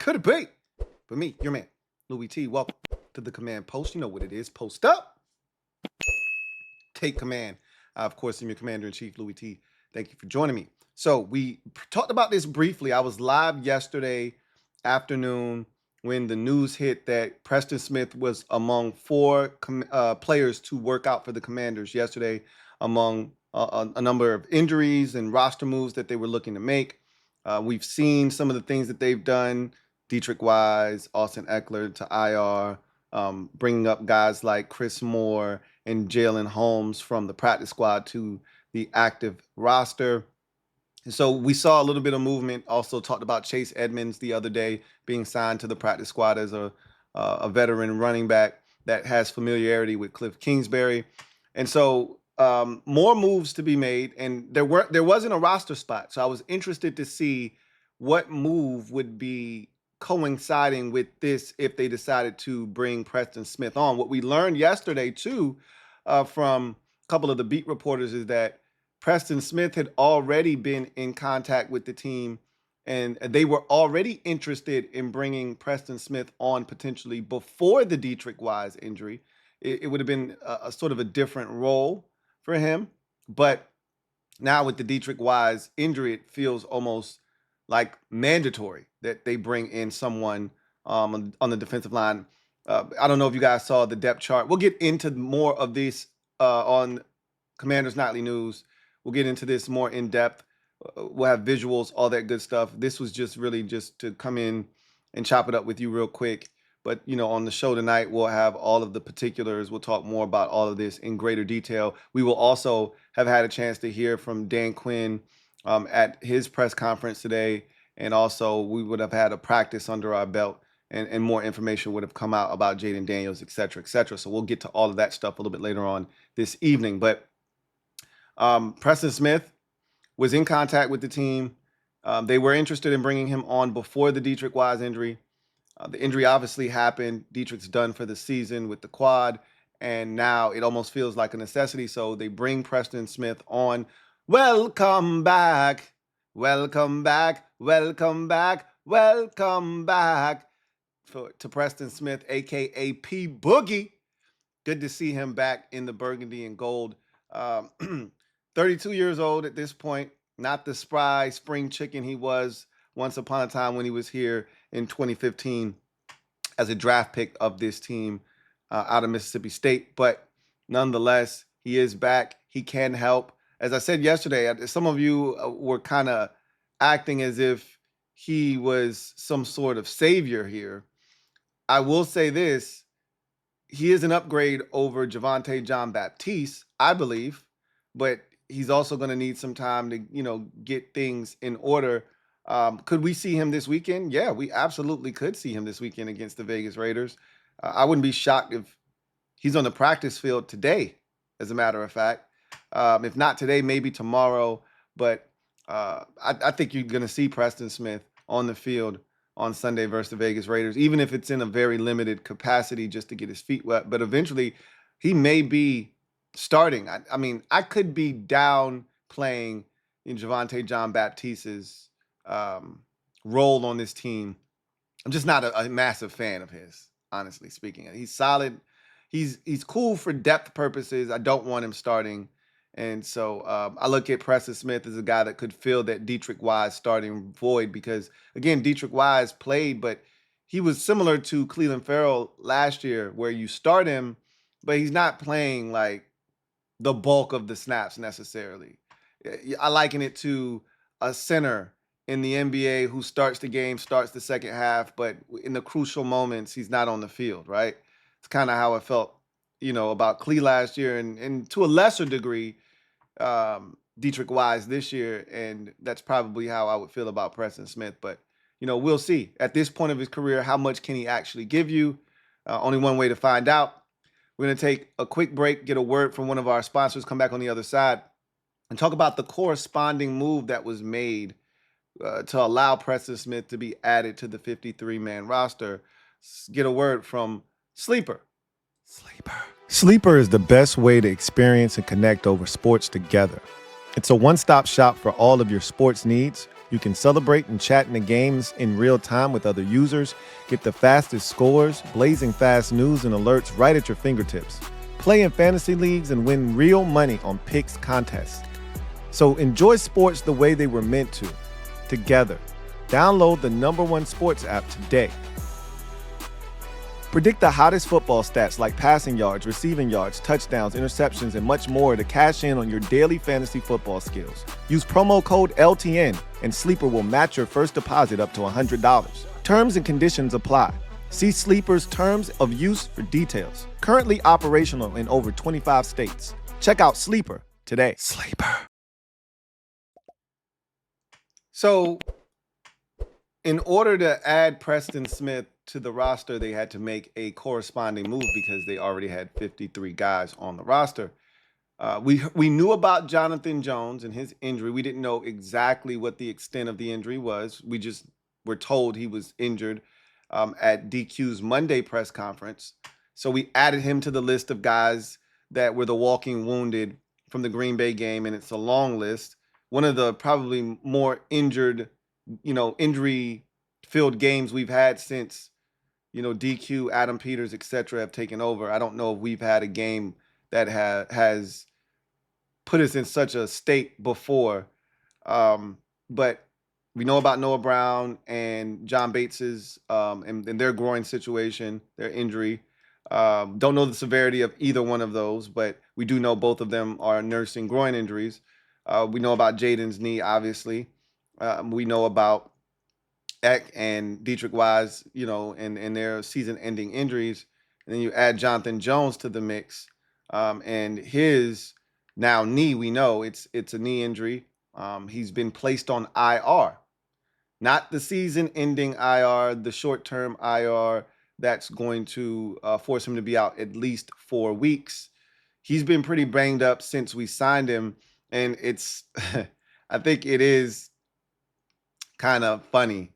Could it be? But me, your man, Louie T. Welcome to the command post. You know what it is. Post up. Take command. Of course, I'm your commander-in-chief, Louie T. Thank you for joining me. So we talked about this briefly. I was live yesterday afternoon when the news hit that Preston Smith was among four players to work out for the Commanders yesterday, among a number of injuries and roster moves that they were looking to make. We've seen some of the things that they've done. Dietrich Wise, Austin Eckler to IR, bringing up guys like Chris Moore and Jalen Holmes from the practice squad to the active roster. And so we saw a little bit of movement. Also talked about Chase Edmonds the other day being signed to the practice squad as a veteran running back that has familiarity with Cliff Kingsbury. And so more moves to be made. And there wasn't a roster spot. So I was interested to see what move would be coinciding with this if they decided to bring Preston Smith on. What we learned yesterday too from a couple of the beat reporters is that Preston Smith had already been in contact with the team, and they were already interested in bringing Preston Smith on potentially before the Dietrich Wise injury. It would have been a sort of a different role for him, but now with the Dietrich Wise injury, it feels almost like mandatory that they bring in someone on the defensive line. I don't know if you guys saw the depth chart. We'll get into more of this on Commanders Nightly News. We'll get into this more in depth. We'll have visuals, all that good stuff. This was just really just to come in and chop it up with you real quick. But, you know, on the show tonight, we'll have all of the particulars. We'll talk more about all of this in greater detail. We will also have had a chance to hear from Dan Quinn at his press conference today. And also we would have had a practice under our belt and more information would have come out about Jaden Daniels, et cetera, et cetera. So we'll get to all of that stuff a little bit later on this evening. But Preston Smith was in contact with the team. They were interested in bringing him on before the Dietrich Wise injury. The injury obviously happened. Dietrich's done for the season with the quad, and now it almost feels like a necessity. So they bring Preston Smith on. Welcome back. Welcome back. Welcome back. Welcome back to Preston Smith, a.k.a. P. Boogie. Good to see him back in the burgundy and gold. 32 years old at this point, not the spry spring chicken he was once upon a time when he was here in 2015 as a draft pick of this team out of Mississippi State. But nonetheless, he is back. He can help. As I said yesterday, some of you were kind of acting as if he was some sort of savior here. I will say this. He is an upgrade over Javonte Jean-Baptiste, I believe, but he's also going to need some time to, you know, get things in order. Could we see him this weekend? Yeah, we absolutely could see him this weekend against the Vegas Raiders. I wouldn't be shocked if he's on the practice field today, as a matter of fact. If not today, maybe tomorrow. But I think you're going to see Preston Smith on the field on Sunday versus the Vegas Raiders, even if it's in a very limited capacity just to get his feet wet. But eventually, he may be starting. I mean, I could be down playing in Javonte Jean-Baptiste's role on this team. I'm just not a massive fan of his, honestly speaking. He's solid. He's cool for depth purposes. I don't want him starting. And so I look at Preston Smith as a guy that could fill that Dietrich Wise starting void because, again, Dietrich Wise played, but he was similar to Clelin Ferrell last year where you start him, but he's not playing like the bulk of the snaps necessarily. I liken it to a center in the NBA who starts the game, starts the second half, but in the crucial moments, he's not on the field, right? It's kind of how I felt, you know, about Clee last year and to a lesser degree, Dietrich Wise this year. And that's probably how I would feel about Preston Smith. But, you know, we'll see. At this point of his career, how much can he actually give you? Only one way to find out. We're going to take a quick break, get a word from one of our sponsors, come back on the other side, and talk about the corresponding move that was made to allow Preston Smith to be added to the 53-man roster. Get a word from Sleeper. Sleeper is the best way to experience and connect over sports together. It's a one-stop shop for all of your sports needs. You can celebrate and chat in the games in real time with other users, get the fastest scores, blazing fast news and alerts right at your fingertips. Play in fantasy leagues and win real money on picks contests. So enjoy sports the way they were meant to, together. Download the #1 sports app today. Predict the hottest football stats like passing yards, receiving yards, touchdowns, interceptions, and much more to cash in on your daily fantasy football skills. Use promo code LTN and Sleeper will match your first deposit up to $100. Terms and conditions apply. See Sleeper's terms of use for details. Currently operational in over 25 states. Check out Sleeper today. Sleeper. So, in order to add Preston Smith to the roster, they had to make a corresponding move because they already had 53 guys on the roster. We knew about Jonathan Jones and his injury. We didn't know exactly what the extent of the injury was. We just were told he was injured at DQ's Monday press conference. So we added him to the list of guys that were the walking wounded from the Green Bay game, and it's a long list. One of the probably more injury-filled games we've had since, DQ, Adam Peters, etc. have taken over. I don't know if we've had a game that has put us in such a state before. But we know about Noah Brown and John Bates's and their groin situation, their injury. Don't know the severity of either one of those, but we do know both of them are nursing groin injuries. We know about Jaden's knee, obviously. We know about Eck and Dietrich Wise, and their season-ending injuries. And then you add Jonathan Jones to the mix, and his now knee. We know it's a knee injury. He's been placed on IR, not the season-ending IR, the short-term IR that's going to force him to be out at least 4 weeks. He's been pretty banged up since we signed him, and it's I think it is kind of funny.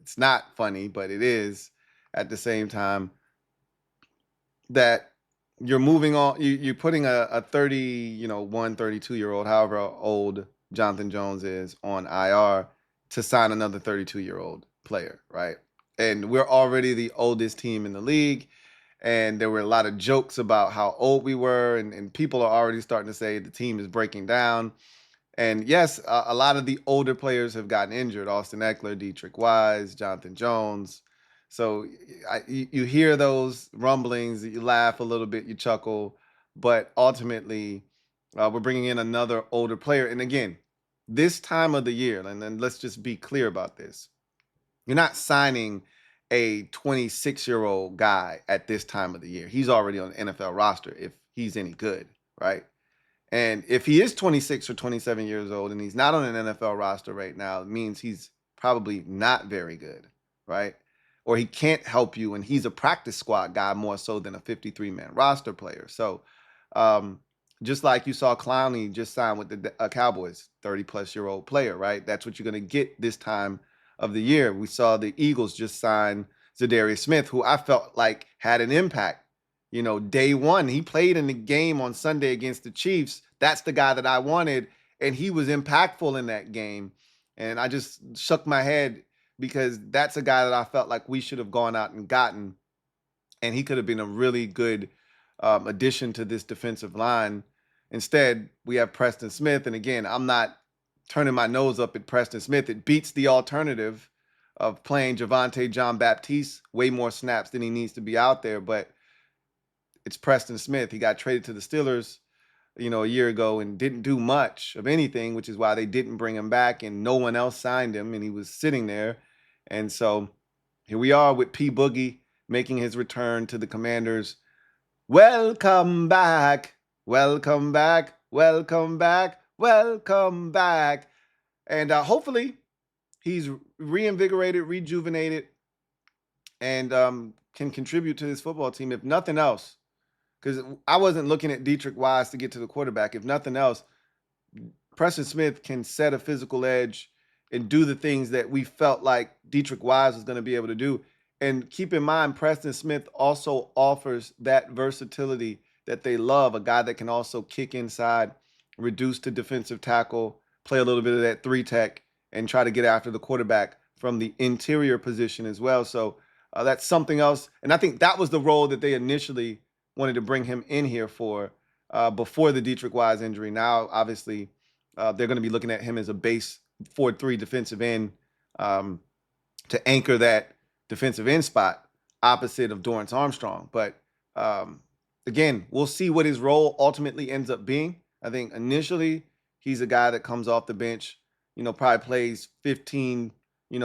It's not funny, but it is at the same time that you're moving on. You're putting a 32-year-old, however old Jonathan Jones is, on IR to sign another 32-year-old player, right? And we're already the oldest team in the league. And there were a lot of jokes about how old we were. And people are already starting to say the team is breaking down. And yes, a lot of the older players have gotten injured. Austin Eckler, Dietrich Wise, Jonathan Jones. So you hear those rumblings, you laugh a little bit, you chuckle. But ultimately, we're bringing in another older player. And again, this time of the year, and then let's just be clear about this. You're not signing a 26-year-old guy at this time of the year. He's already on the NFL roster if he's any good, right? And if he is 26 or 27 years old and he's not on an NFL roster right now, it means he's probably not very good, right? Or he can't help you, and he's a practice squad guy more so than a 53-man roster player. So just like you saw Clowney just sign with the Cowboys, 30-plus-year-old player, right? That's what you're going to get this time of the year. We saw the Eagles just sign Zadarius Smith, who I felt like had an impact. Day one, he played in the game on Sunday against the Chiefs. That's the guy that I wanted, and he was impactful in that game. And I just shook my head because that's a guy that I felt like we should have gone out and gotten, and he could have been a really good addition to this defensive line. Instead, we have Preston Smith, and again, I'm not turning my nose up at Preston Smith. It beats the alternative of playing Javonte Jean-Baptiste way more snaps than he needs to be out there, but it's Preston Smith. He got traded to the Steelers, a year ago and didn't do much of anything, which is why they didn't bring him back and no one else signed him, and he was sitting there. And so here we are with P. Boogie making his return to the Commanders. Welcome back. Welcome back. Welcome back. Welcome back. And hopefully he's reinvigorated, rejuvenated, and can contribute to this football team, if nothing else. Because I wasn't looking at Dietrich Wise to get to the quarterback. If nothing else, Preston Smith can set a physical edge and do the things that we felt like Dietrich Wise was going to be able to do. And keep in mind, Preston Smith also offers that versatility that they love, a guy that can also kick inside, reduce to defensive tackle, play a little bit of that 3-tech, and try to get after the quarterback from the interior position as well. So that's something else. And I think that was the role that they initially wanted to bring him in here for before the Dietrich Wise injury. Now, obviously, they're going to be looking at him as a base 4-3 defensive end um, to anchor that defensive end spot opposite of Dorrance Armstrong. But um, again, we'll see what his role ultimately ends up being. I think initially he's a guy that comes off the bench, probably plays 15,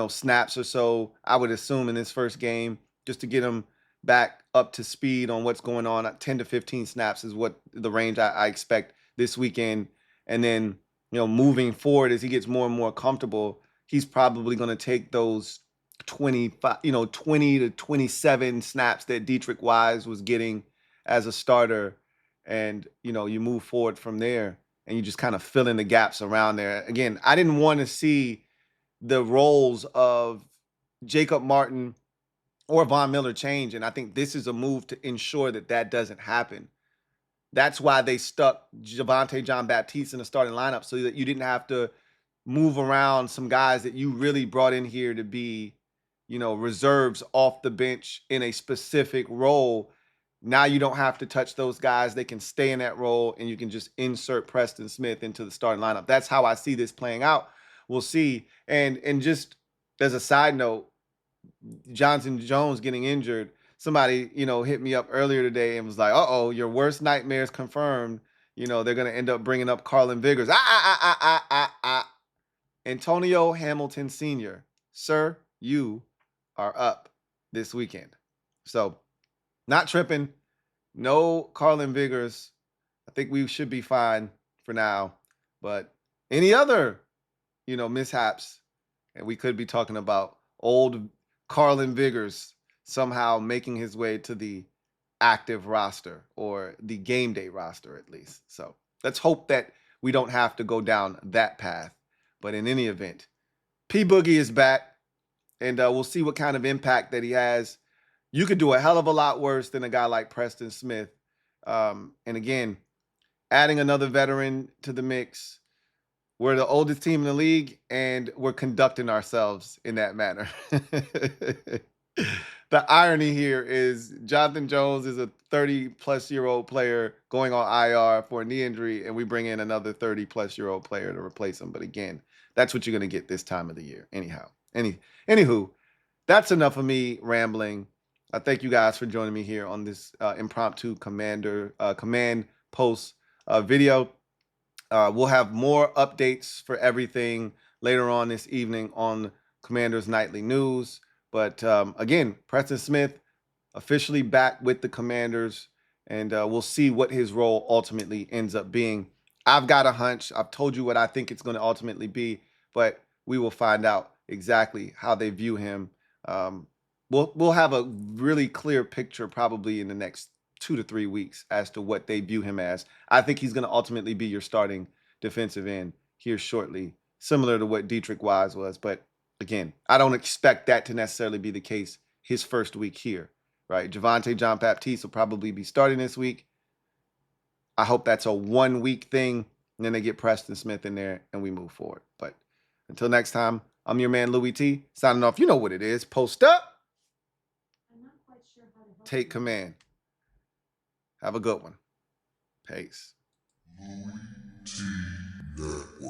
snaps or so, I would assume, in his first game, just to get him back up to speed on what's going on. 10 to 15 snaps is what the range I expect this weekend. And then, moving forward as he gets more and more comfortable, he's probably going to take those 25, 20 to 27 snaps that Dietrich Wise was getting as a starter. And, you move forward from there and you just kind of fill in the gaps around there. Again, I didn't want to see the roles of Jacob Martin or Von Miller change. And I think this is a move to ensure that that doesn't happen. That's why they stuck Javonte Jean-Baptiste in the starting lineup, so that you didn't have to move around some guys that you really brought in here to be, reserves off the bench in a specific role. Now you don't have to touch those guys. They can stay in that role, and you can just insert Preston Smith into the starting lineup. That's how I see this playing out. We'll see. And just as a side note, Johnson Jones getting injured, somebody, hit me up earlier today and was like, uh-oh, your worst nightmares confirmed. They're going to end up bringing up Carlin Vigors. Antonio Hamilton Sr., sir, you are up this weekend. So not tripping. No Carlin Vigors. I think we should be fine for now. But any other, mishaps, and we could be talking about old Carlin Vigors somehow making his way to the active roster or the game day roster at least. So let's hope that we don't have to go down that path. But in any event, P Boogie is back, and we'll see what kind of impact that he has. You could do a hell of a lot worse than a guy like Preston Smith. And again, adding another veteran to the mix. We're the oldest team in the league, and we're conducting ourselves in that manner. The irony here is Jonathan Jones is a 30-plus-year-old player going on IR for a knee injury, and we bring in another 30-plus-year-old player to replace him. But again, that's what you're going to get this time of the year. Anywho, that's enough of me rambling. I thank you guys for joining me here on this impromptu command post video. We'll have more updates for everything later on this evening on Commanders Nightly News. But again, Preston Smith officially back with the Commanders, and we'll see what his role ultimately ends up being. I've got a hunch. I've told you what I think it's going to ultimately be, but we will find out exactly how they view him. We'll have a really clear picture probably in the next 2 to 3 weeks as to what they view him as. I think he's going to ultimately be your starting defensive end here shortly, similar to what Dietrich Wise was. But again, I don't expect that to necessarily be the case his first week here, right? Javonte Jean-Baptiste will probably be starting this week. I hope that's a 1 week thing, and then they get Preston Smith in there and we move forward. But until next time, I'm your man, Louie T, signing off. You know what it is. Post up. Take command. Have a good one. Peace. LouieTeeNetwork.